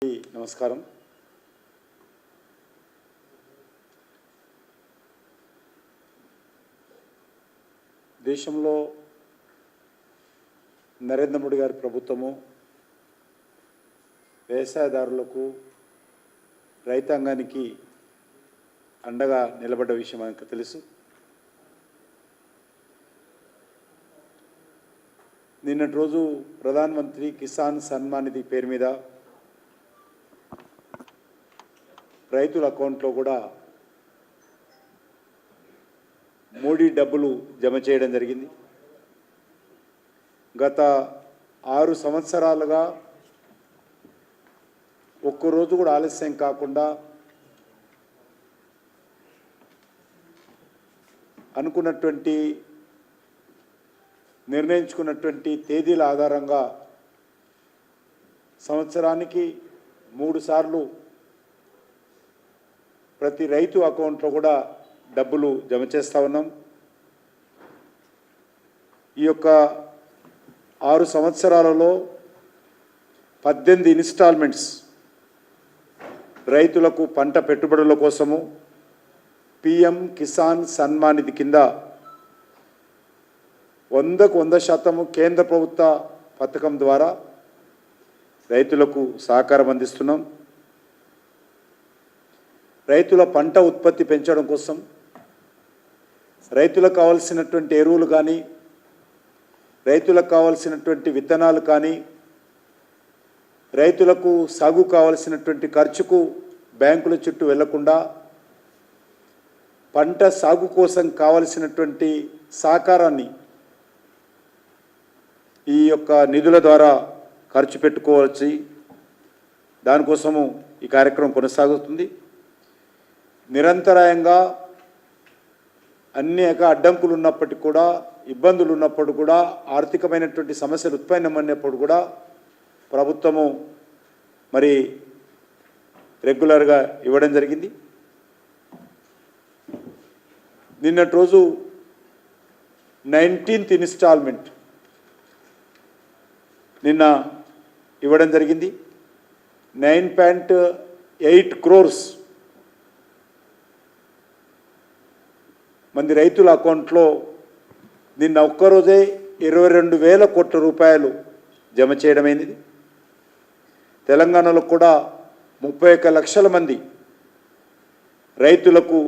నమస్కారం. దేశంలో నరేంద్ర మోడీ గారి ప్రభుత్వము వ్యవసాయదారులకు రైతాంగానికి అండగా నిలబడ్డ విషయం మనకు తెలుసు. నిన్నటి రోజు ప్రధానమంత్రి కిసాన్ సన్మాన్ నిధి పేరు మీద రైతుల అకౌంట్లో కూడా మోడీ డబ్బులు జమ చేయడం జరిగింది. గత 6 సంవత్సరాలుగా ఒక్కరోజు కూడా ఆలస్యం కాకుండా అనుకున్నటువంటి నిర్ణయించుకున్నటువంటి తేదీల ఆధారంగా సంవత్సరానికి 3 సార్లు ప్రతి రైతు అకౌంట్లో కూడా డబ్బులు జమ చేస్తూ ఉన్నాం. ఈ యొక్క 6 సంవత్సరాలలో 18 ఇన్స్టాల్మెంట్స్ రైతులకు పంట పెట్టుబడుల కోసము పిఎం కిసాన్ సన్మాన్ నిధి కింద 100% కేంద్ర ప్రభుత్వ పథకం ద్వారా రైతులకు సహకారం అందిస్తున్నాం. రైతుల పంట ఉత్పత్తి పెంచడం కోసం రైతులకు కావాల్సినటువంటి ఎరువులు కానీ రైతులకు కావాల్సినటువంటి విత్తనాలు కానీ రైతులకు సాగు కావాల్సినటువంటి ఖర్చుకు బ్యాంకుల చుట్టూ వెళ్లకుండా పంట సాగు కోసం కావాల్సినటువంటి సహకారాన్ని ఈ యొక్క నిధుల ద్వారా ఖర్చు పెట్టుకోవచ్చు. దానికోసము ఈ కార్యక్రమం కొనసాగుతుంది. నిరంతరాయంగా అనేక అడ్డంకులు ఉన్నప్పటికీ కూడా ఇబ్బందులు ఉన్నప్పుడు కూడా ఆర్థికమైనటువంటి సమస్యలు ఉత్పన్నమైనప్పుడు కూడా ప్రభుత్వము మరి రెగ్యులర్గా ఇవ్వడం జరిగింది. నిన్నటి రోజు 19th ఇన్స్టాల్మెంట్ నిన్న ఇవ్వడం జరిగింది. 9.8 crores మంది రైతుల అకౌంట్లో నిన్న ఒక్కరోజే 22,000 కోట్ల రూపాయలు జమ చేయడమైంది. తెలంగాణలో కూడా 31 లక్షల మంది రైతులకు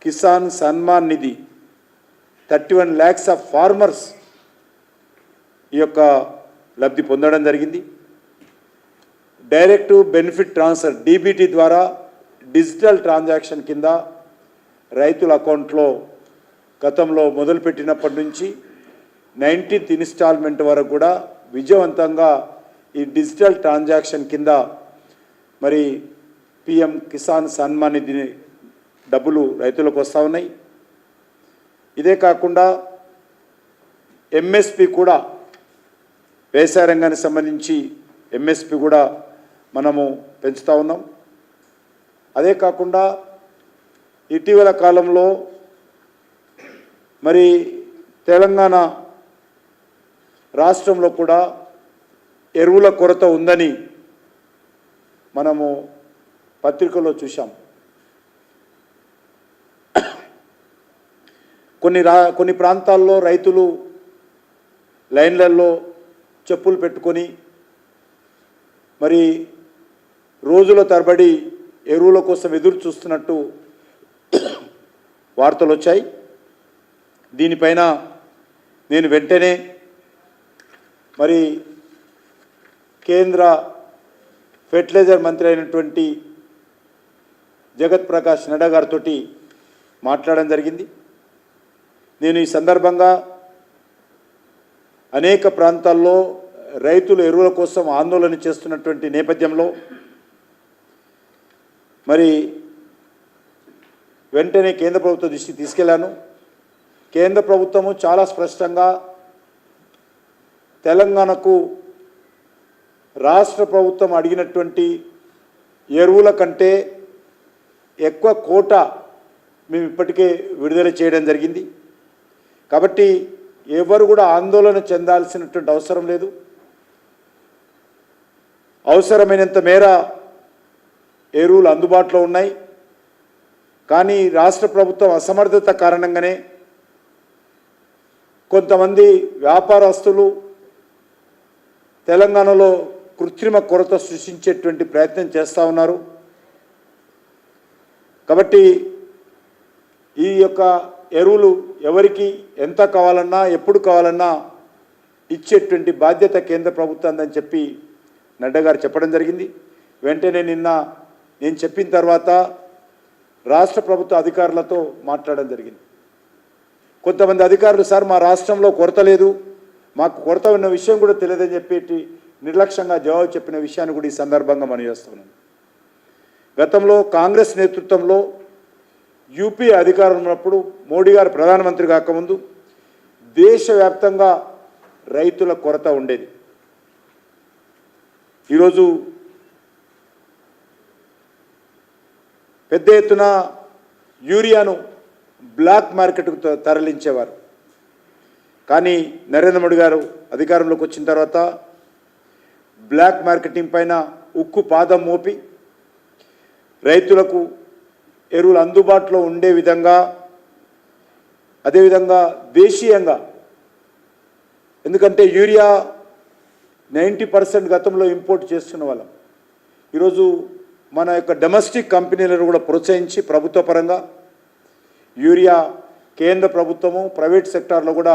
Kisan Samman Nidhi 31 lakhs of farmers ఈ యొక్క లబ్ధి పొందడం జరిగింది. డైరెక్ట్ బెనిఫిట్ ట్రాన్స్ఫర్ డీబీటీ ద్వారా డిజిటల్ ట్రాన్సాక్షన్ కింద రైతుల అకౌంట్లో గతంలో మొదలుపెట్టినప్పటి నుంచి 19th ఇన్స్టాల్మెంట్ వరకు కూడా విజయవంతంగా ఈ డిజిటల్ ట్రాన్సాక్షన్ కింద మరి పిఎం కిసాన్ సన్మాన్ నిధి డబ్బులు రైతులకు వస్తూ ఉన్నాయి. ఇదే కాకుండా ఎంఎస్పి కూడా వ్యవసాయ రంగానికి సంబంధించి ఎంఎస్పి కూడా మనము పెంచుతూ ఉన్నాం. అదే కాకుండా ఇటీవల కాలంలో మరి తెలంగాణ రాష్ట్రంలో కూడా ఎరువుల కొరత ఉందని మనము పత్రికల్లో చూసాం. కొన్ని ప్రాంతాల్లో రైతులు లైన్లలో చెప్పులు పెట్టుకొని మరి రోజుల తరబడి ఎరువుల కోసం ఎదురు చూస్తున్నట్టు వార్తలు వచ్చాయి. దీనిపైన నేను వెంటనే మరి కేంద్ర ఫెర్టిలైజర్ మంత్రి అయినటువంటి జగత్ ప్రకాష్ నడ్డా గారితో మాట్లాడడం జరిగింది. నేను ఈ సందర్భంగా అనేక ప్రాంతాల్లో రైతులు ఎరువుల కోసం ఆందోళన చేస్తున్నటువంటి నేపథ్యంలో మరి వెంటనే కేంద్ర ప్రభుత్వ దృష్టికి తీసుకెళ్లాను. కేంద్ర ప్రభుత్వము చాలా స్పష్టంగా తెలంగాణకు రాష్ట్ర ప్రభుత్వం అడిగినటువంటి ఎరువుల కంటే ఎక్కువ కోటా మేము ఇప్పటికే విడుదల చేయడం జరిగింది. కాబట్టి ఎవరు కూడా ఆందోళన చెందాల్సినటువంటి అవసరం లేదు. అవసరమైనంత మేర ఎరువులు అందుబాటులో ఉన్నాయి. కానీ రాష్ట్ర ప్రభుత్వం అసమర్థత కారణంగానే కొంతమంది వ్యాపారస్తులు తెలంగాణలో కృత్రిమ కొరత సృష్టించేటువంటి ప్రయత్నం చేస్తూ ఉన్నారు. కాబట్టి ఈ యొక్క ఎరువులు ఎవరికి ఎంత కావాలన్నా ఎప్పుడు కావాలన్నా ఇచ్చేటువంటి బాధ్యత కేంద్ర ప్రభుత్వాన్ని చెప్పి నడ్డా గారు చెప్పడం జరిగింది. వెంటనే నిన్న నేను చెప్పిన తర్వాత రాష్ట్ర ప్రభుత్వ అధికారులతో మాట్లాడడం జరిగింది. కొంతమంది అధికారులు సార్ మా రాష్ట్రంలో కొరత లేదు, మాకు కొరత ఉన్న విషయం కూడా తెలియదని చెప్పి నిర్లక్ష్యంగా జవాబు చెప్పిన విషయాన్ని కూడా ఈ సందర్భంగా మనం చేస్తున్నాను. గతంలో కాంగ్రెస్ నేతృత్వంలో యూపీ అధికారం ఉన్నప్పుడు మోడీ గారు ప్రధానమంత్రి కాకముందు దేశవ్యాప్తంగా రైతుల కొరత ఉండేది. ఈరోజు పెద్ద ఎత్తున యూరియాను బ్లాక్ మార్కెట్కు తరలించేవారు. కానీ నరేంద్ర మోడీ గారు అధికారంలోకి వచ్చిన తర్వాత బ్లాక్ మార్కెటింగ్ పైన ఉక్కు పాదం మోపి రైతులకు ఎరువులు అందుబాటులో ఉండే విధంగా, అదేవిధంగా దేశీయంగా, ఎందుకంటే యూరియా 90% గతంలో ఇంపోర్ట్ చేస్తున్న వాళ్ళం. ఈరోజు మన యొక్క డొమెస్టిక్ కంపెనీలను కూడా ప్రోత్సహించి ప్రభుత్వ పరంగా యూరియా కేంద్ర ప్రభుత్వము ప్రైవేట్ సెక్టార్లో కూడా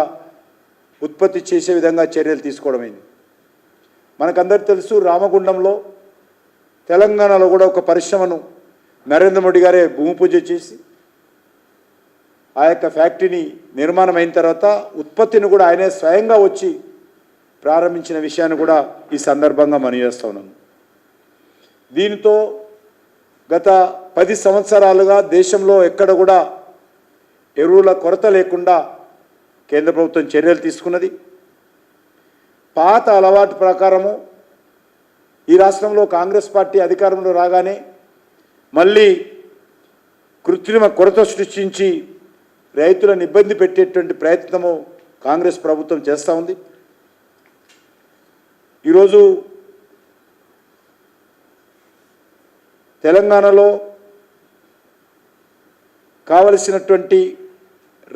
ఉత్పత్తి చేసే విధంగా చర్యలు తీసుకోవడమైంది. మనకందరికీ తెలుసు, రామగుండంలో తెలంగాణలో కూడా ఒక పరిశ్రమను నరేంద్ర మోడీ గారే భూమి పూజ చేసి ఆ యొక్క ఫ్యాక్టరీని నిర్మాణం అయిన తర్వాత ఉత్పత్తిని కూడా ఆయనే స్వయంగా వచ్చి ప్రారంభించిన విషయాన్ని కూడా ఈ సందర్భంగా మనం చేస్తూ ఉన్నాను. దీనితో గత 10 సంవత్సరాలుగా దేశంలో ఎక్కడ కూడా ఎరువుల కొరత లేకుండా కేంద్ర ప్రభుత్వం చర్యలు తీసుకున్నది. పాత అలవాటు ప్రకారము ఈ రాష్ట్రంలో కాంగ్రెస్ పార్టీ అధికారంలో రాగానే మళ్ళీ కృత్రిమ కొరత సృష్టించి రైతులను ఇబ్బంది పెట్టేటువంటి ప్రయత్నము కాంగ్రెస్ ప్రభుత్వం చేస్తూ ఉంది. ఈరోజు తెలంగాణలో కావలసినటువంటి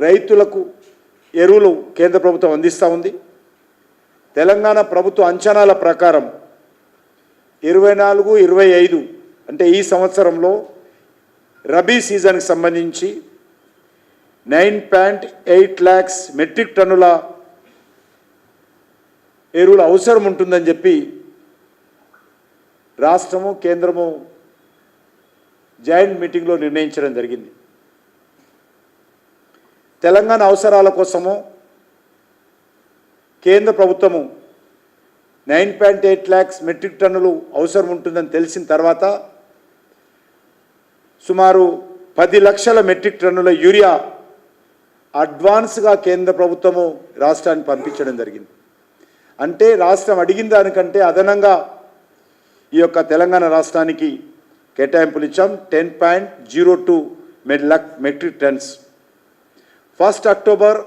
రైతులకు ఎరువులు కేంద్ర ప్రభుత్వం అందిస్తూ ఉంది. తెలంగాణ ప్రభుత్వ అంచనాల ప్రకారం 24-25 అంటే ఈ సంవత్సరంలో రబీ సీజన్కి సంబంధించి 9.8 lakhs మెట్రిక్ టన్నుల ఎరువుల అవసరం ఉంటుందని చెప్పి రాష్ట్రము కేంద్రము జాయింట్ మీటింగ్లో నిర్ణయించడం జరిగింది. తెలంగాణ అవసరాల కోసము కేంద్ర ప్రభుత్వము 9.8 lakhs మెట్రిక్ టన్నులు అవసరం ఉంటుందని తెలిసిన తర్వాత సుమారు 10 లక్షల మెట్రిక్ టన్నుల యూరియా అడ్వాన్స్గా కేంద్ర ప్రభుత్వము రాష్ట్రానికి పంపించడం జరిగింది. అంటే రాష్ట్రం అడిగిన దానికంటే అదనంగా ఈ యొక్క తెలంగాణ రాష్ట్రానికి కేటాయింపులు ఇచ్చాం. 10.02 మెట్రిక్ టన్స్ 1 అక్టోబర్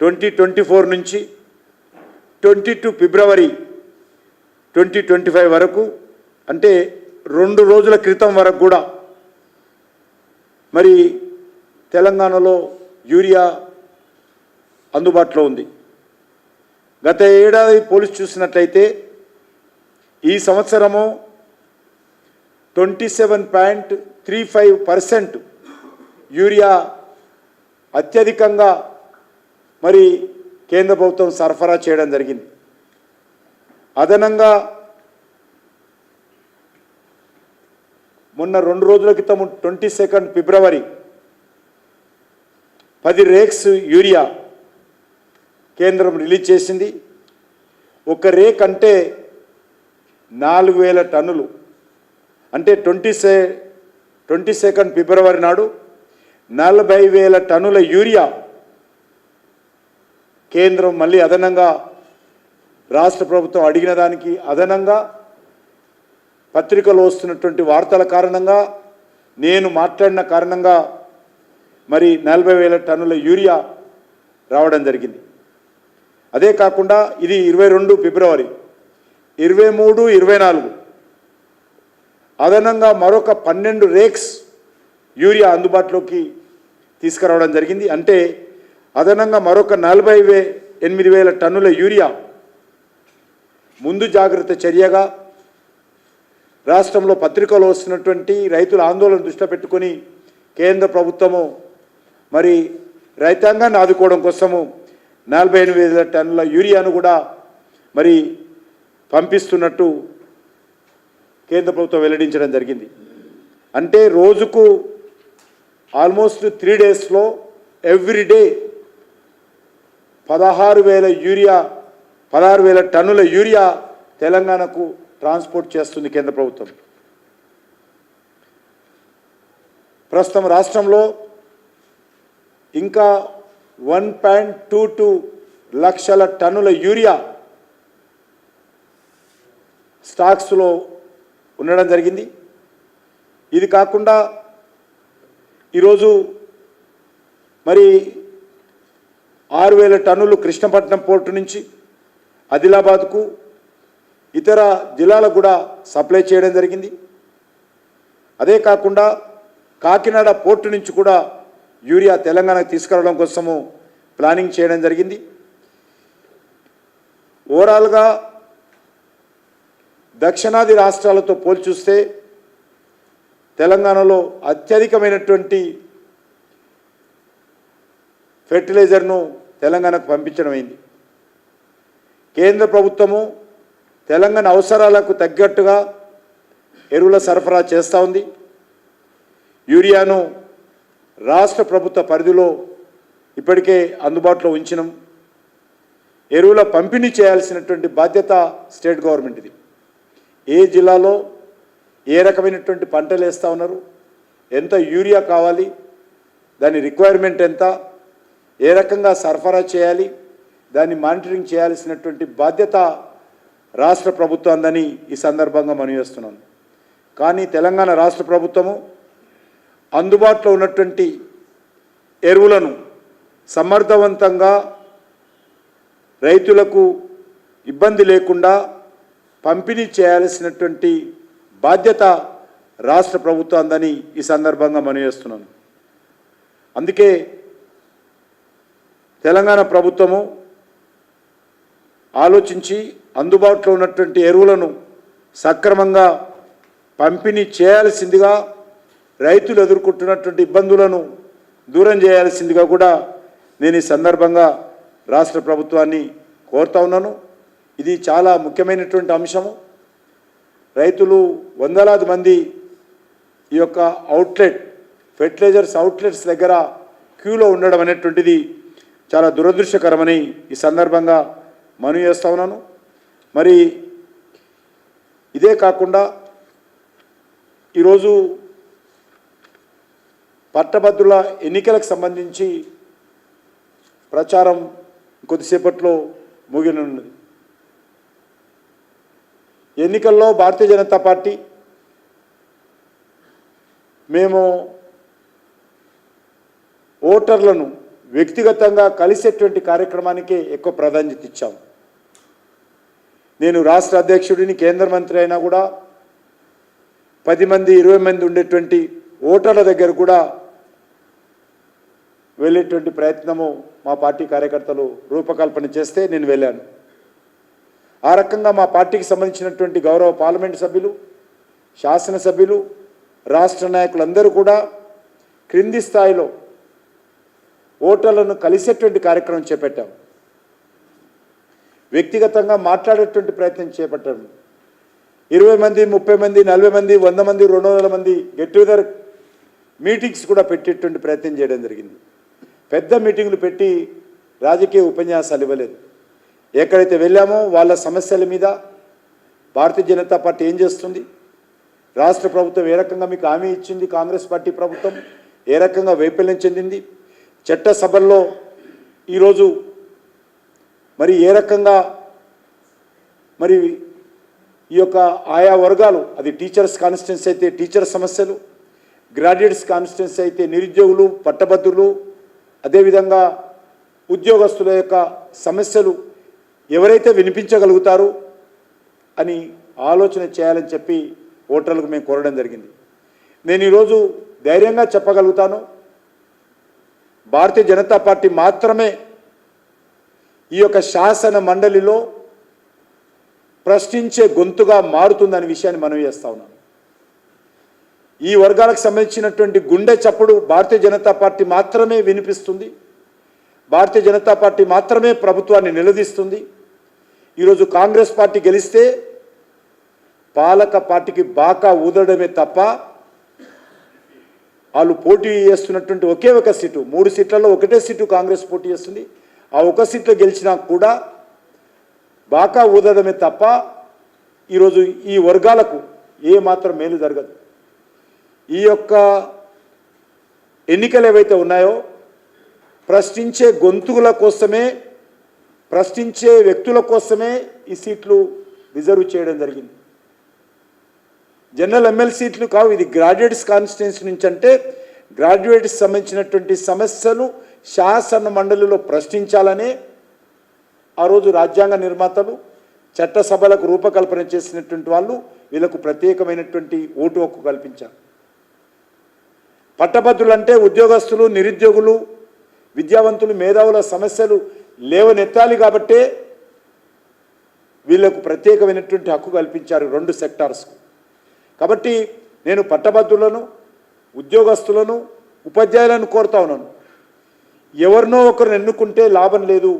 2024 నుంచి 22 ఫిబ్రవరి 2025 వరకు, అంటే 2 రోజుల క్రితం వరకు కూడా మరి తెలంగాణలో యూరియా అందుబాటులో ఉంది. గత ఏడాది పోలిసి చూసినట్లయితే ఈ సంవత్సరము 27.35% యూరియా అత్యధికంగా మరి కేంద్ర ప్రభుత్వం సరఫరా చేయడం జరిగింది. అదనంగా మొన్న 2 రోజుల క్రితం 22 ఫిబ్రవరి 10 రేక్స్ యూరియా కేంద్రం రిలీజ్ చేసింది. ఒక రేక్ అంటే 4,000 టన్నులు. అంటే 22 ఫిబ్రవరి నాడు 40,000 టన్నుల యూరియా కేంద్రం మళ్ళీ అదనంగా రాష్ట్ర ప్రభుత్వం అడిగిన దానికి అదనంగా పత్రికలో వస్తున్నటువంటి వార్తల కారణంగా, నేను మాట్లాడిన కారణంగా మరి 40,000 టన్నుల యూరియా రావడం జరిగింది. అదే కాకుండా ఇది 22 ఫిబ్రవరి, 23, 24 అదనంగా మరొక 12 రేక్స్ యూరియా అందుబాటులోకి తీసుకురావడం జరిగింది. అంటే అదనంగా మరొక 48,000 టన్నుల యూరియా ముందు జాగ్రత్త చర్యగా రాష్ట్రంలో పత్రికలో వస్తున్నటువంటి రైతుల ఆందోళన దృష్టిలో పెట్టుకొని కేంద్ర ప్రభుత్వము మరి రైతాంగాన్ని ఆదుకోవడం కోసము 48,000 టన్నుల యూరియాను కూడా మరి పంపిస్తున్నట్టు కేంద్ర ప్రభుత్వం వెల్లడించడం జరిగింది. అంటే రోజుకు ఆల్మోస్ట్ 3 డేస్లో ఎవ్రీడే 16,000 టన్నుల యూరియా తెలంగాణకు ట్రాన్స్పోర్ట్ చేస్తుంది కేంద్ర ప్రభుత్వం. ప్రస్తుతం రాష్ట్రంలో ఇంకా 1.22 లక్షల టన్నుల యూరియా స్టాక్స్లో ఉండడం జరిగింది. ఇది కాకుండా ఈరోజు మరి 6,000 టన్నులు కృష్ణపట్నం పోర్టు నుంచి ఆదిలాబాద్కు ఇతర జిల్లాలకు కూడా సప్లై చేయడం జరిగింది. అదే కాకుండా కాకినాడ పోర్టు నుంచి కూడా యూరియా తెలంగాణకు తీసుకురావడం కోసము ప్లానింగ్ చేయడం జరిగింది. ఓవరాల్గా దక్షిణాది రాష్ట్రాలతో పోల్చి చూస్తే తెలంగాణలో అత్యధికమైనటువంటి ఫెర్టిలైజర్ను తెలంగాణకు పంపించడం అయింది. కేంద్ర ప్రభుత్వము తెలంగాణ అవసరాలకు తగ్గట్టుగా ఎరువుల సరఫరా చేస్తూ ఉంది. యూరియాను రాష్ట్ర ప్రభుత్వ పరిధిలో ఇప్పటికే అందుబాటులో ఉంచినాం. ఎరువుల పంపిణీ చేయాల్సినటువంటి బాధ్యత స్టేట్ గవర్నమెంట్ది. ఏ జిల్లాలో ఏ రకమైనటువంటి పంటలు వేస్తూ ఉన్నారు, ఎంత యూరియా కావాలి, దాని రిక్వైర్మెంట్ ఎంత, ఏ రకంగా సరఫరా చేయాలి, దాన్ని మానిటరింగ్ చేయాల్సినటువంటి బాధ్యత రాష్ట్ర ప్రభుత్వాన్ని ఈ సందర్భంగా మనవి చేస్తున్నాను. కానీ తెలంగాణ రాష్ట్ర ప్రభుత్వము అందుబాటులో ఉన్నటువంటి ఎరువులను సమర్థవంతంగా రైతులకు ఇబ్బంది లేకుండా పంపిణీ చేయాల్సినటువంటి బాధ్యత రాష్ట్ర ప్రభుత్వాన్ని ఈ సందర్భంగా మనవి చేస్తున్నాను. అందుకే తెలంగాణ ప్రభుత్వము ఆలోచించి అందుబాటులో ఉన్నటువంటి ఎరువులను సక్రమంగా పంపిణీ చేయాల్సిందిగా, రైతులు ఎదుర్కొంటున్నటువంటి ఇబ్బందులను దూరం చేయాల్సిందిగా కూడా నేను ఈ సందర్భంగా రాష్ట్ర ప్రభుత్వాన్ని కోరుతా ఉన్నాను. ఇది చాలా ముఖ్యమైనటువంటి అంశము. రైతులు వందలాది మంది ఈ యొక్క ఫెర్టిలైజర్స్ అవుట్లెట్స్ దగ్గర క్యూలో ఉండడం అనేటువంటిది చాలా దురదృష్టకరమని ఈ సందర్భంగా మనవి చేస్తా ఉన్నాను. మరి ఇదే కాకుండా ఈరోజు పట్టభద్రుల ఎన్నికలకు సంబంధించి ప్రచారం కొద్దిసేపట్లో ముగినున్నది. ఎన్నికల్లో భారతీయ జనతా పార్టీ మేము ఓటర్లను వ్యక్తిగతంగా కలిసేటువంటి కార్యక్రమానికే ఎక్కువ ప్రాధాన్యత ఇచ్చాం. నేను రాష్ట్ర అధ్యక్షుడిని, కేంద్ర మంత్రి అయినా కూడా 10 మంది 20 మంది ఉండేటువంటి ఓటర్ల దగ్గర కూడా వెళ్ళేటువంటి ప్రయత్నము మా పార్టీ కార్యకర్తలు రూపకల్పన చేస్తే నేను వెళ్ళాను. ఆ రకంగా మా పార్టీకి సంబంధించినటువంటి గౌరవ పార్లమెంటు సభ్యులు, శాసనసభ్యులు, రాష్ట్ర నాయకులందరూ కూడా క్రింది స్థాయిలో ఓటర్లను కలిసేటువంటి కార్యక్రమం చేపట్టాం. వ్యక్తిగతంగా మాట్లాడేటువంటి ప్రయత్నం చేపట్టాం. 20 మంది, 30 మంది, 40 మంది, 100 మంది, 200 మంది గెట్ టుగెదర్ మీటింగ్స్ కూడా పెట్టేటువంటి ప్రయత్నం చేయడం జరిగింది. పెద్ద మీటింగులు పెట్టి రాజకీయ ఉపన్యాసాలు ఇవ్వలేదు. ఎక్కడైతే వెళ్ళామో వాళ్ళ సమస్యల మీద భారతీయ జనతా పార్టీ ఏం చేస్తుంది, రాష్ట్ర ప్రభుత్వం ఏ రకంగా మీకు హామీ ఇచ్చింది, కాంగ్రెస్ పార్టీ ప్రభుత్వం ఏ రకంగా వైఫల్యం చెందింది, చట్టసభల్లో ఈరోజు మరి ఏ రకంగా మరి ఈ యొక్క ఆయా వర్గాలు, అది టీచర్స్ కాన్స్టిట్యున్సీ అయితే టీచర్ సమస్యలు, గ్రాడ్యుయేట్స్ కాన్స్టిట్యున్సీ అయితే నిరుద్యోగులు, పట్టభద్రులు, అదేవిధంగా ఉద్యోగస్తుల యొక్క సమస్యలు ఎవరైతే వినిపించగలుగుతారో అని ఆలోచన చేయాలని చెప్పి ఓటర్లకు మేము కోరడం జరిగింది. నేను ఈరోజు ధైర్యంగా చెప్పగలుగుతాను, భారతీయ జనతా పార్టీ మాత్రమే ఈ యొక్క శాసన మండలిలో ప్రశ్నించే గొంతుగా మారుతుందనే విషయాన్ని మనవి చేస్తా ఉన్నాను. ఈ వర్గాలకు సంబంధించినటువంటి గుండె చప్పుడు భారతీయ జనతా పార్టీ మాత్రమే వినిపిస్తుంది. భారతీయ జనతా పార్టీ మాత్రమే ప్రభుత్వాన్ని నిలదీస్తుంది. ఈరోజు కాంగ్రెస్ పార్టీ గెలిస్తే పాలక పార్టీకి బాకా ఊదడమే తప్ప వాళ్ళు పోటీ చేస్తున్నటువంటి ఒకే ఒక సీటు, 3 సీట్లలో ఒకటే సీటు కాంగ్రెస్ పోటీ చేస్తుంది. ఆ ఒక సీట్లో గెలిచినా కూడా బాకా ఊదడమే తప్ప ఈరోజు ఈ వర్గాలకు ఏ మాత్రం మేలు జరగదు. ఈ యొక్క ఎన్నికలు ఏవైతే ఉన్నాయో ప్రశ్నించే గొంతుల కోసమే, ప్రశ్నించే వ్యక్తుల కోసమే ఈ సీట్లు రిజర్వ్ చేయడం జరిగింది. జనరల్ ఎమ్మెల్యే సీట్లు కావు, ఇది గ్రాడ్యుయేట్స్ కాన్స్టిట్యున్సీ నుంచి. అంటే గ్రాడ్యుయేట్స్ సంబంధించినటువంటి సమస్యలు శాసన మండలిలో ప్రశ్నించాలనే ఆ రోజు రాజ్యాంగ నిర్మాతలు, చట్టసభలకు రూపకల్పన చేసినటువంటి వాళ్ళు వీళ్ళకు ప్రత్యేకమైనటువంటి ఓటు హక్కు కల్పించారు. పట్టభద్రులు అంటే ఉద్యోగస్తులు, నిరుద్యోగులు, విద్యావంతులు, మేధావుల సమస్యలు లేవనెత్తాలి కాబట్టే వీళ్లకు ప్రత్యేకమైనటువంటి హక్కు కల్పించారు 2 సెక్టార్స్కు. కాబట్టి నేను పట్టభద్రులను, ఉద్యోగస్తులను, ఉపాధ్యాయులను కోరుతా ఉన్నాను, ఎవరినో ఒకరిని ఎన్నుకుంటే లాభం లేదు.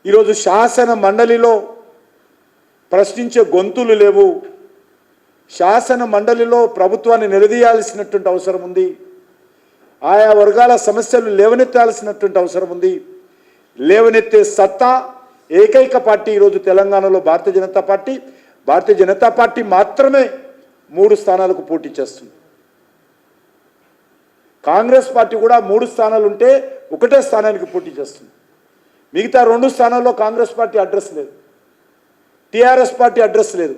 ఈరోజు శాసన మండలిలో ప్రశ్నించే గొంతులు లేవు. శాసన మండలిలో ప్రభుత్వాన్ని నిలదీయాల్సినటువంటి అవసరం ఉంది. ఆయా వర్గాల సమస్యలు లేవనెత్తాల్సినటువంటి అవసరం ఉంది. లేవనెత్తే సత్తా ఏకైక పార్టీ ఈరోజు తెలంగాణలో భారతీయ జనతా పార్టీ. భారతీయ జనతా పార్టీ మాత్రమే 3 స్థానాలకు పోటీ చేస్తుంది. కాంగ్రెస్ పార్టీ కూడా 3 స్థానాలు ఉంటే ఒకటే స్థానానికి పోటీ చేస్తుంది. మిగతా 2 స్థానాల్లో కాంగ్రెస్ పార్టీ అడ్రస్ లేదు, టీఆర్ఎస్ పార్టీ అడ్రస్ లేదు.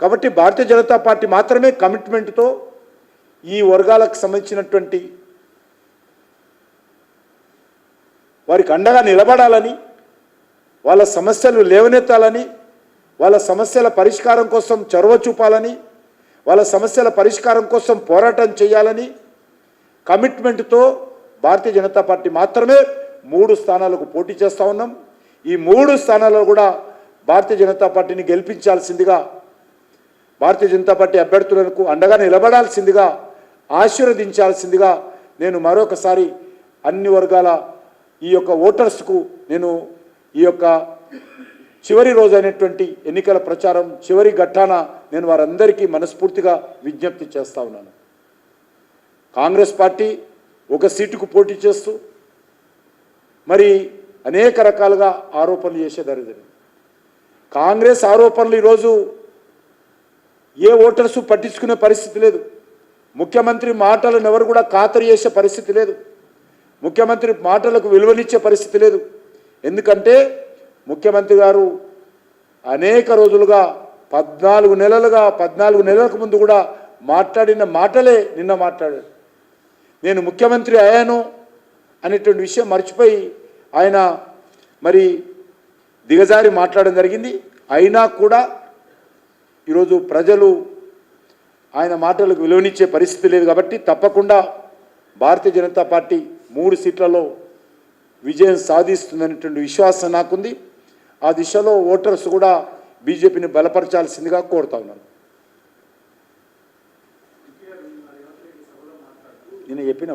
కాబట్టి భారతీయ జనతా పార్టీ మాత్రమే కమిట్మెంట్తో ఈ వర్గాలకు సంబంధించినటువంటి వారికి అండగా నిలబడాలని, వాళ్ళ సమస్యలు లేవనెత్తాలని, వాళ్ళ సమస్యల పరిష్కారం కోసం చొరవ చూపాలని, వాళ్ళ సమస్యల పరిష్కారం కోసం పోరాటం చేయాలని కమిట్మెంట్తో భారతీయ జనతా పార్టీ మాత్రమే 3 స్థానాలకు పోటీ చేస్తూ ఉన్నాం. ఈ 3 స్థానాల్లో కూడా భారతీయ జనతా పార్టీని గెలిపించాల్సిందిగా, భారతీయ జనతా పార్టీ అభ్యర్థులకు అండగా నిలబడాల్సిందిగా, ఆశీర్వదించాల్సిందిగా నేను మరొకసారి అన్ని వర్గాల ఈ యొక్క ఓటర్స్కు నేను ఈ యొక్క చివరి రోజు అయినటువంటి ఎన్నికల ప్రచారం చివరి ఘట్టాన నేను వారందరికీ మనస్ఫూర్తిగా విజ్ఞప్తి చేస్తూ ఉన్నాను. కాంగ్రెస్ పార్టీ ఒక సీటుకు పోటీ చేస్తూ మరి అనేక రకాలుగా ఆరోపణలు చేసేదారు. కాంగ్రెస్ ఆరోపణలు ఈరోజు ఏ ఓటర్సు పట్టించుకునే పరిస్థితి లేదు. ముఖ్యమంత్రి మాటలను ఎవరు కూడా ఖాతరు చేసే పరిస్థితి లేదు. ముఖ్యమంత్రి మాటలకు విలువనిచ్చే పరిస్థితి లేదు. ఎందుకంటే ముఖ్యమంత్రి గారు అనేక రోజులుగా 14 నెలలకు ముందు కూడా మాట్లాడిన మాటలే నిన్న మాట్లాడాడు. నేను ముఖ్యమంత్రి అయ్యాను అనేటువంటి విషయం మర్చిపోయి ఆయన మరి దిగజారి మాట్లాడడం జరిగింది. అయినా కూడా ఈరోజు ప్రజలు ఆయన మాటలకు విలువనిచ్చే పరిస్థితి లేదు. కాబట్టి తప్పకుండా భారతీయ జనతా పార్టీ 3 సీట్లలో విజయం సాధిస్తుందనేటువంటి విశ్వాసం నాకుంది. ఆ దిశలో ఓటర్స్ కూడా బీజేపీని బలపరచాల్సిందిగా కోరుతా ఉన్నాను. నిన్నే చెప్పిన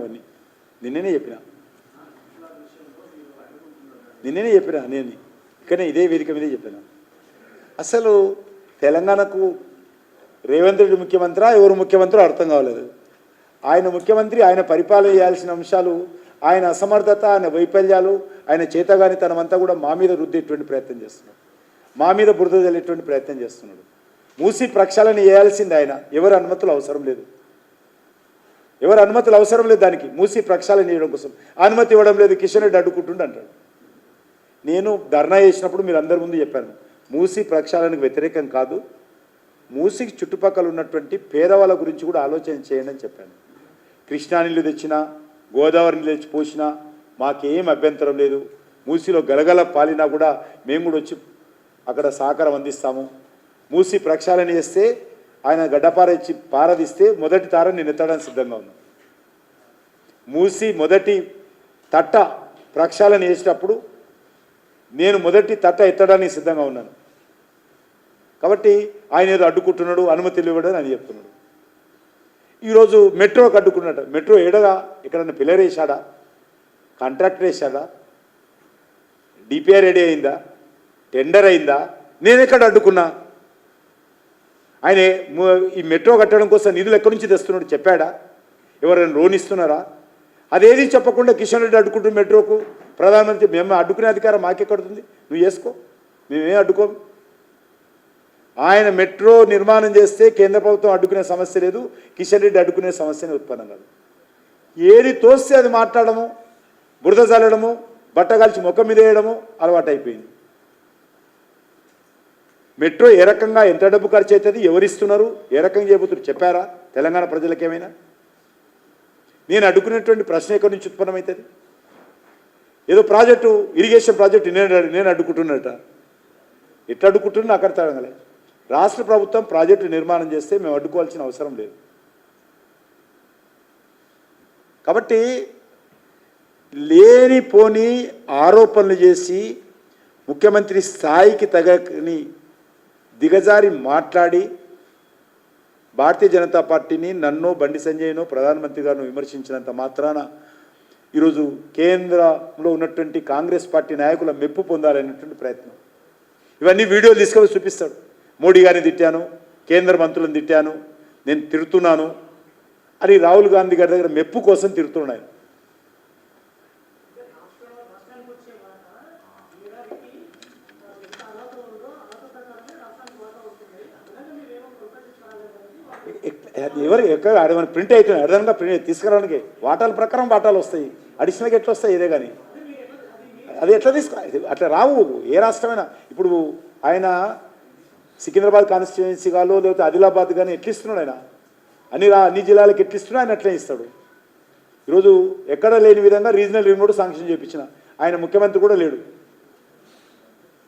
నేను ఇక్కడనే ఇదే వేదిక మీదే చెప్పిన. అసలు తెలంగాణకు రేవంత్ రెడ్డి ముఖ్యమంత్రి ఎవరు ముఖ్యమంత్రి అర్థం కావలేదు. ఆయన ముఖ్యమంత్రి, ఆయన పరిపాలన చేయాల్సిన అంశాలు, ఆయన అసమర్థత, ఆయన వైఫల్యాలు, ఆయన చేతగానితనమంతా కూడా మా మీద రుద్దేటువంటి ప్రయత్నం చేస్తున్నాడు, మా మీద బురద జల్లేటువంటి ప్రయత్నం చేస్తున్నాడు. మూసి ప్రక్షాళన చేయాల్సింది ఆయన, ఎవరి అనుమతులు అవసరం లేదు, దానికి మూసి ప్రక్షాళన చేయడం కోసం అనుమతి ఇవ్వడం లేదు. కిషన్ రెడ్డి అడ్డుకుంటుండు అంటాడు. నేను ధర్నా చేసినప్పుడు మీరు అందరి ముందు చెప్పాను, మూసి ప్రక్షాళనకు వ్యతిరేకం కాదు, మూసికి చుట్టుపక్కల ఉన్నటువంటి పేదవాళ్ళ గురించి కూడా ఆలోచన చేయండి అని చెప్పాను. కృష్ణా నీళ్ళు తెచ్చినా, గోదావరి నీళ్ళు తెచ్చి పోసినా మాకేం అభ్యంతరం లేదు. మూసిలో గలగల పాలినా కూడా మేము కూడా వచ్చి అక్కడ సహకారం అందిస్తాము. మూసి ప్రక్షాళన చేస్తే ఆయన గడ్డపారేచ్చి పారదిస్తే మొదటి తార నేను ఎత్తడానికి సిద్ధంగా ఉన్నాను. మూసి మొదటి తట్ట ప్రక్షాళన చేసేటప్పుడు నేను మొదటి తట్ట ఎత్తడానికి సిద్ధంగా ఉన్నాను. కాబట్టి ఆయన ఏదో అడ్డుకుంటున్నాడు, అనుమతులు ఇవ్వడని అని చెప్తున్నాడు. ఈరోజు మెట్రోకి అడ్డుకున్నాడు. మెట్రో ఏడగా ఎక్కడన్నా పిల్లర్ వేసాడా, కాంట్రాక్టర్ వేసాడా, డిపిఆర్ రెడీ అయిందా, టెండర్ అయిందా? నేను ఎక్కడ అడ్డుకున్నా? ఆయన ఈ మెట్రో కట్టడం కోసం నిధులు ఎక్కడి నుంచి తెస్తున్నాడు చెప్పాడా? ఎవరైనా లోన్ ఇస్తున్నారా? అదేది చెప్పకుండా కిషన్ రెడ్డి అడ్డుకుంటున్న మెట్రోకు ప్రధానమంత్రి మేము అడ్డుకునే అధికారం మాకెక్కడుతుంది? నువ్వు చేసుకో, మేమేం అడ్డుకోం. ఆయన మెట్రో నిర్మాణం చేస్తే కేంద్ర ప్రభుత్వం అడ్డుకునే సమస్య లేదు, కిషన్ రెడ్డి అడ్డుకునే సమస్యనే ఉత్పన్నం కాదు. ఏది తోస్తే అది మాట్లాడము, బురద చల్లడము, బట్టగాల్చి ముఖం మీద వేయడము అలవాటు అయిపోయింది. మెట్రో ఏ రకంగా ఎంత డబ్బు ఖర్చు అవుతుంది, ఎవరిస్తున్నారు, ఏ రకంగా చేయబోతున్నారు చెప్పారా తెలంగాణ ప్రజలకు ఏమైనా? నేను అడ్డుకునేటువంటి ప్రశ్న ఎక్కడి నుంచి ఉత్పన్నమవుతుంది? ఏదో ప్రాజెక్టు, ఇరిగేషన్ ప్రాజెక్టు నేను అడ్డుకుంటున్నట. ఎట్లా అడ్డుకుంటున్నా అక్కడ తడగలే. రాష్ట్ర ప్రభుత్వం ప్రాజెక్టు నిర్మాణం చేస్తే మేము అడ్డుకోవాల్సిన అవసరం లేదు. కాబట్టి లేనిపోని ఆరోపణలు చేసి ముఖ్యమంత్రి స్థాయికి తగని దిగజారి మాట్లాడి భారతీయ జనతా పార్టీని నన్ను బండి సంజయ్ను ప్రధానమంత్రి గారిని విమర్శించినంత మాత్రాన ఈరోజు కేంద్రంలో ఉన్నటువంటి కాంగ్రెస్ పార్టీ నాయకుల మెప్పు పొందాలనేటువంటి ప్రయత్నం. ఇవన్నీ వీడియోలు తీసుకొని చూపిస్తాడు. మోడీ గారిని తిట్టాను, కేంద్ర మంత్రులను తిట్టాను, నేను తిడుతున్నాను అని రాహుల్ గాంధీ గారి దగ్గర మెప్పు కోసం తిడుతున్నాను. ఎవరు ఎక్కడ మన ప్రింట్ అవుతున్నాయి అర్థంగా ప్రింట్ తీసుకురావడానికి వాటాల ప్రకారం వాటాలు వస్తాయి, అడిషనల్గా ఎట్లా వస్తాయి ఇదే. కానీ అది ఎట్లా అట్లా రావు ఏ రాష్ట్రమైనా. ఇప్పుడు ఆయన సికింద్రాబాద్ కాన్స్టిట్యుయెన్సీ కాలో లేకపోతే ఆదిలాబాద్ కానీ ఎట్లా ఇస్తున్నాడు ఆయన? అన్ని జిల్లాలకు ఎట్లా ఇస్తున్నాడు ఆయన? అట్లా ఇస్తాడు. ఈరోజు ఎక్కడ లేని విధంగా రీజనల్ రింగ్ రోడ్ శాంక్షన్ చేయించిన ఆయన ముఖ్యమంత్రి కూడా లేడు.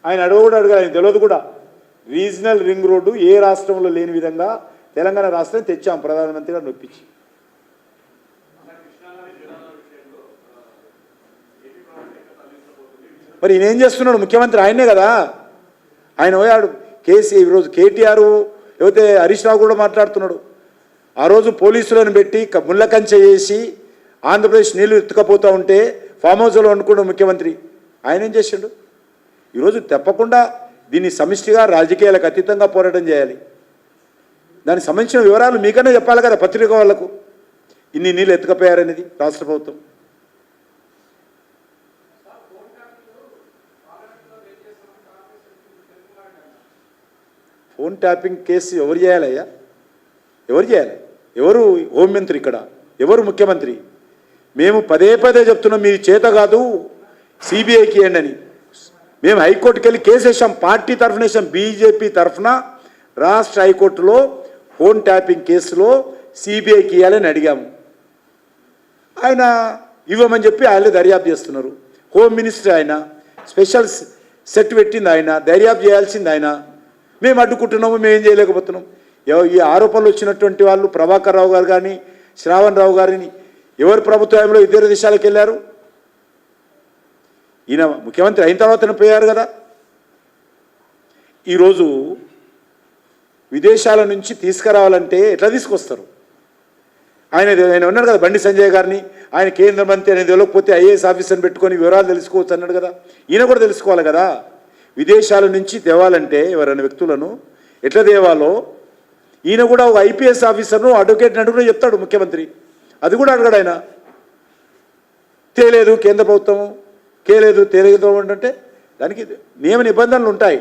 ఆయన కూడా అడగాలి, ఆయన తెలియదు కూడా. రీజనల్ రింగ్ రోడ్డు ఏ రాష్ట్రంలో లేని విధంగా తెలంగాణ రాష్ట్రం తెచ్చాం ప్రధానమంత్రి గారు నొప్పించి. మరి ఈయన ఏం చేస్తున్నాడు? ముఖ్యమంత్రి ఆయనే కదా. ఆయన పోయాడు ఈరోజు కేటీఆర్ లేకపోతే హరీష్ రావు కూడా మాట్లాడుతున్నాడు. ఆ రోజు పోలీసులను పెట్టి ముళ్ళకంచె చేసి ఆంధ్రప్రదేశ్ నీళ్లు ఎత్తుకపోతూ ఉంటే ఫామ్ హౌస్లో అనుకున్నాడు ముఖ్యమంత్రి. ఆయన ఏం చేసిండు? ఈరోజు తప్పకుండా దీన్ని సమిష్టిగా రాజకీయాలకు అతీతంగా పోరాటం చేయాలి. దానికి సంబంధించిన వివరాలు మీకన్నా చెప్పాలి కదా పత్రిక వాళ్లకు, ఇన్ని నీళ్ళు ఎత్తుకపోయారనేది రాష్ట్ర ప్రభుత్వం. ఫోన్ ట్యాపింగ్ కేసు ఎవరు చేయాలయ్యా? ఎవరు చేయాలి? ఎవరు హోంమంత్రి ఇక్కడ? ఎవరు ముఖ్యమంత్రి? మేము పదే పదే చెప్తున్నాం మీ చేత కాదు సిబిఐకి ఇవ్వండి అని. మేము హైకోర్టుకి వెళ్ళి కేసు వేసాం, పార్టీ తరఫున వేసాం, బీజేపీ తరఫున రాష్ట్ర హైకోర్టులో ఫోన్ ట్యాపింగ్ కేసులో సిబిఐకి ఇవ్వాలని అడిగాము. ఆయన ఇవ్వమని చెప్పి ఆయన దర్యాప్తు చేస్తున్నారు. హోమ్ మినిస్టర్ ఆయన, స్పెషల్ సెట్ పెట్టింది ఆయన, దర్యాప్తు చేయాల్సింది ఆయన. మేము అడ్డుకుంటున్నాము, మేము ఏం చేయలేకపోతున్నాం. ఈ ఆరోపణలు వచ్చినటువంటి వాళ్ళు ప్రభాకర్ రావు గారు కానీ శ్రావణ్ రావు గారిని ఎవరు ప్రభుత్వంలో ఇతర దేశాలకు వెళ్ళారు? ఈయన ముఖ్యమంత్రి అయిన తర్వాతనే పోయారు కదా. ఈరోజు విదేశాల నుంచి తీసుకురావాలంటే ఎట్లా తీసుకొస్తారు? ఆయన ఉన్నాడు కదా బండి సంజయ్ గారిని, ఆయన కేంద్ర మంత్రి అనేది తెలియకపోతే ఐఏఎస్ ఆఫీసర్ని పెట్టుకొని వివరాలు తెలుసుకోవచ్చు అన్నాడు కదా. ఈయన కూడా తెలుసుకోవాలి కదా. విదేశాల నుంచి తేవాలంటే ఎవరైనా వ్యక్తులను ఎట్లా తేవాలో ఈయన కూడా ఒక ఐపీఎస్ ఆఫీసర్ను అడ్వకేట్ని అడుగునే చెప్తాడు ముఖ్యమంత్రి. అది కూడా అడగడు ఆయన. తేలేదు కేంద్ర ప్రభుత్వం, తేలేదు అంటే దానికి నియమ నిబంధనలు ఉంటాయి.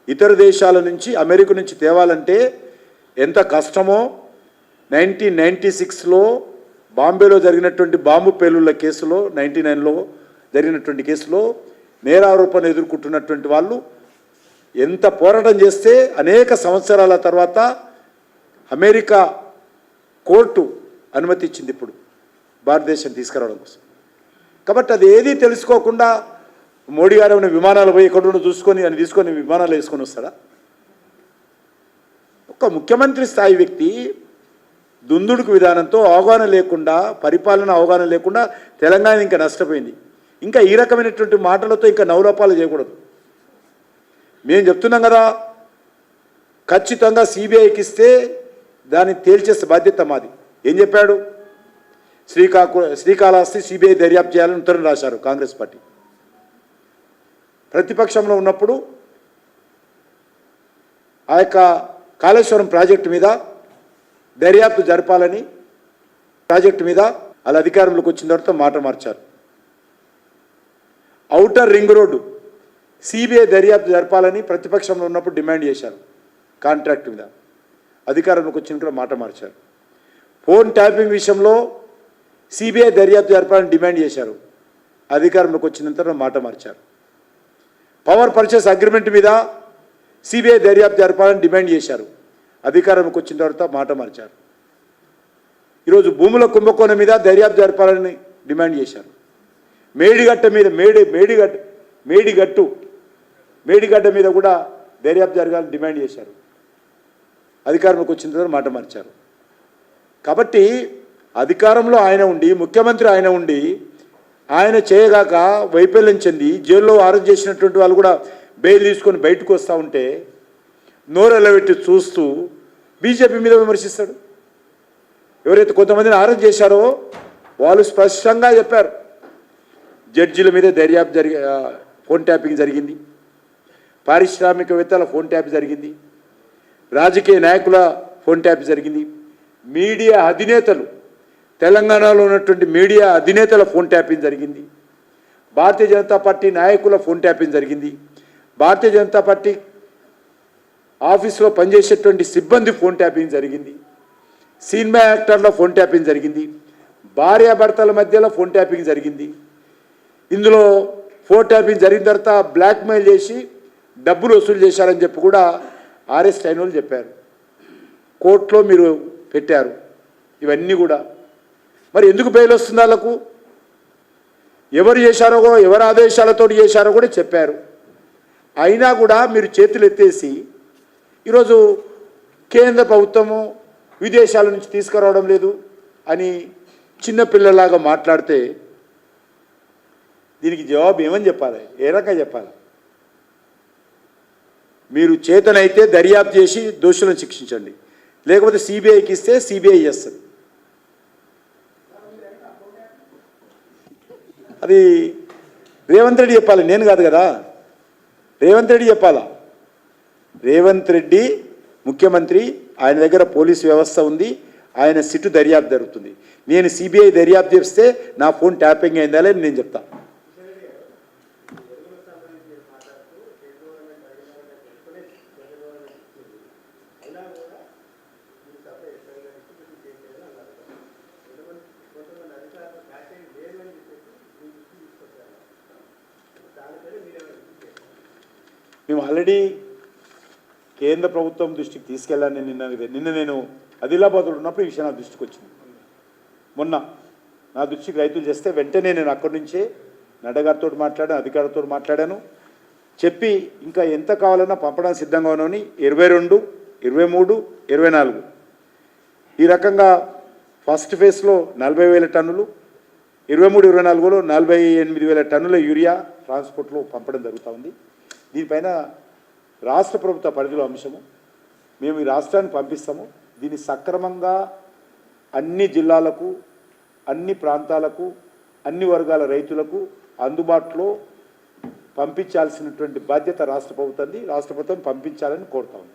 ఇతర దేశాల నుంచి అమెరికా నుంచి తేవాలంటే ఎంత కష్టమో 1996లో బాంబేలో జరిగినటువంటి బాంబు పేలుళ్ల కేసులో 99లో జరిగినటువంటి కేసులో నేరారోపణ ఎదుర్కొంటున్నటువంటి వాళ్ళు ఎంత పోరాటం చేస్తే అనేక సంవత్సరాల తర్వాత అమెరికా కోర్టు అనుమతి ఇచ్చింది ఇప్పుడు భారతదేశం తీసుకురావడం కోసం. కాబట్టి అది ఏదీ తెలుసుకోకుండా మోడీ గారు ఏమైనా విమానాలు పోయి ఎక్కడుండో చూసుకొని అని తీసుకొని విమానాలు వేసుకొని వస్తాడా? ఒక ముఖ్యమంత్రి స్థాయి వ్యక్తి దుందుడుకు విధానంతో అవగాహన లేకుండా, పరిపాలన అవగాహన లేకుండా తెలంగాణ ఇంకా నష్టపోయింది. ఇంకా ఈ రకమైనటువంటి మాటలతో ఇంకా నవలోపాలు చేయకూడదు. మేము చెప్తున్నాం కదా, ఖచ్చితంగా సిబిఐకి ఇస్తే దాన్ని తేల్చేసే బాధ్యత మాది. ఏం చెప్పాడు? శ్రీకాళహస్తి సిబిఐ దర్యాప్తు చేయాలని ఉత్తరం రాశారు కాంగ్రెస్ పార్టీ. ప్రతిపక్షంలో ఉన్నప్పుడు ఆ యొక్క కాళేశ్వరం ప్రాజెక్టు మీద దర్యాప్తు జరపాలని ప్రాజెక్టు మీద వాళ్ళ అధికారంలోకి వచ్చిన తర్వాత మాట మార్చారు. ఔటర్ రింగ్ రోడ్డు సిబిఐ దర్యాప్తు జరపాలని ప్రతిపక్షంలో ఉన్నప్పుడు డిమాండ్ చేశారు. కాంట్రాక్ట్ మీద అధికారంలోకి వచ్చిన కూడా మాట మార్చారు. ఫోన్ ట్యాపింగ్ విషయంలో సిబిఐ దర్యాప్తు జరపాలని డిమాండ్ చేశారు. అధికారంలోకి వచ్చిన తర్వాత మాట మార్చారు. పవర్ పర్చేస్ అగ్రిమెంట్ మీద సిబిఐ దర్యాప్తు జరపాలని డిమాండ్ చేశారు. అధికారంలోకి వచ్చిన తర్వాత మాట మార్చారు. ఈరోజు భూముల కుంభకోణం మీద దర్యాప్తు జరపాలని డిమాండ్ చేశారు. మేడిగడ్డ మీద మేడిగడ్డ మీద కూడా దర్యాప్తు జరగాలని డిమాండ్ చేశారు. అధికారంలోకి వచ్చిన తర్వాత మాట మార్చారు. కాబట్టి అధికారంలో ఆయన ఉండి, ముఖ్యమంత్రి ఆయన ఉండి, ఆయన చేయగాక వైఫల్యం చెంది జైల్లో అరెస్ట్ చేసినటువంటి వాళ్ళు కూడా బెయిల్ తీసుకొని బయటకు వస్తూ ఉంటే నోరెళ్ళబెట్టి చూస్తూ బీజేపీ మీద విమర్శిస్తాడు. ఎవరైతే కొంతమందిని అరెస్ట్ చేశారో వాళ్ళు స్పష్టంగా చెప్పారు, జడ్జిల మీద దర్యాప్తు ఫోన్ ట్యాపింగ్ జరిగింది, పారిశ్రామికవేత్తల ఫోన్ ట్యాప్ జరిగింది, రాజకీయ నాయకుల ఫోన్ ట్యాప్ జరిగింది, మీడియా అధినేతలు, తెలంగాణలో ఉన్నటువంటి మీడియా అధినేతల ఫోన్ ట్యాపింగ్ జరిగింది, భారతీయ జనతా పార్టీ నాయకుల ఫోన్ ట్యాపింగ్ జరిగింది, భారతీయ జనతా పార్టీ ఆఫీసులో పనిచేసేటువంటి సిబ్బంది ఫోన్ ట్యాపింగ్ జరిగింది, సినిమా యాక్టర్ల ఫోన్ ట్యాపింగ్ జరిగింది, భార్యాభర్తల మధ్యలో ఫోన్ ట్యాపింగ్ జరిగింది. ఇందులో ఫోన్ ట్యాపింగ్ జరిగిన తర్వాత బ్లాక్మెయిల్ చేసి డబ్బులు వసూలు చేశారని చెప్పి కూడా అరెస్ట్ అయిన వాళ్ళు చెప్పారు. కోర్టులో మీరు పెట్టారు ఇవన్నీ కూడా. మరి ఎందుకు బెయిల్ వస్తుంది వాళ్ళకు? ఎవరు చేశారో, ఎవరు ఆదేశాలతో చేశారో కూడా చెప్పారు. అయినా కూడా మీరు చేతులు ఎత్తేసి ఈరోజు కేంద్ర ప్రభుత్వము విదేశాల నుంచి తీసుకురావడం లేదు అని చిన్నపిల్లలాగా మాట్లాడితే దీనికి జవాబు ఏమని చెప్పాలి? ఏ రకంగా చెప్పాలి? మీరు చేతనైతే దర్యాప్తు చేసి దోషులను శిక్షించండి, లేకపోతే సిబిఐకి ఇస్తే సిబిఐ చేస్తుంది. అది రేవంత్ రెడ్డి చెప్పాలి, నేను కాదు కదా. రేవంత్ రెడ్డి చెప్పాలా? రేవంత్ రెడ్డి ముఖ్యమంత్రి, ఆయన దగ్గర పోలీస్ వ్యవస్థ ఉంది, ఆయన సిట్టు దర్యాప్తు జరుగుతుంది. నేను సిబిఐ దర్యాప్తు చేస్తే నా ఫోన్ ట్యాపింగ్ అయిందా అని నేను చెప్తా. మేము ఆల్రెడీ కేంద్ర ప్రభుత్వం దృష్టికి తీసుకెళ్ళాను. నిన్న నేను ఆదిలాబాద్లో ఉన్నప్పుడు ఈ విషయం నా దృష్టికి వచ్చింది. మొన్న నా దృష్టికి రైతులు చేస్తే వెంటనే నేను అక్కడి నుంచే నడ్డగారితో మాట్లాడాను, అధికారులతో మాట్లాడాను, చెప్పి ఇంకా ఎంత కావాలన్నా పంపడానికి సిద్ధంగా ఉన్నామని 22, 23, 24 ఈ రకంగా ఫస్ట్ ఫేజ్లో 40,000 టన్నులు, 23, 24లో 48,000 టన్నుల యూరియా ట్రాన్స్పోర్ట్లో పంపడం జరుగుతూ ఉంది. దీనిపైన రాష్ట్ర ప్రభుత్వ పరిధిలో అంశము. మేము ఈ రాష్ట్రాన్ని పంపిస్తాము. దీన్ని సక్రమంగా అన్ని జిల్లాలకు, అన్ని ప్రాంతాలకు, అన్ని వర్గాల రైతులకు అందుబాటులో పంపించాల్సినటువంటి బాధ్యత రాష్ట్ర ప్రభుత్వంది. రాష్ట్ర ప్రభుత్వం పంపించాలని కోరుతాము.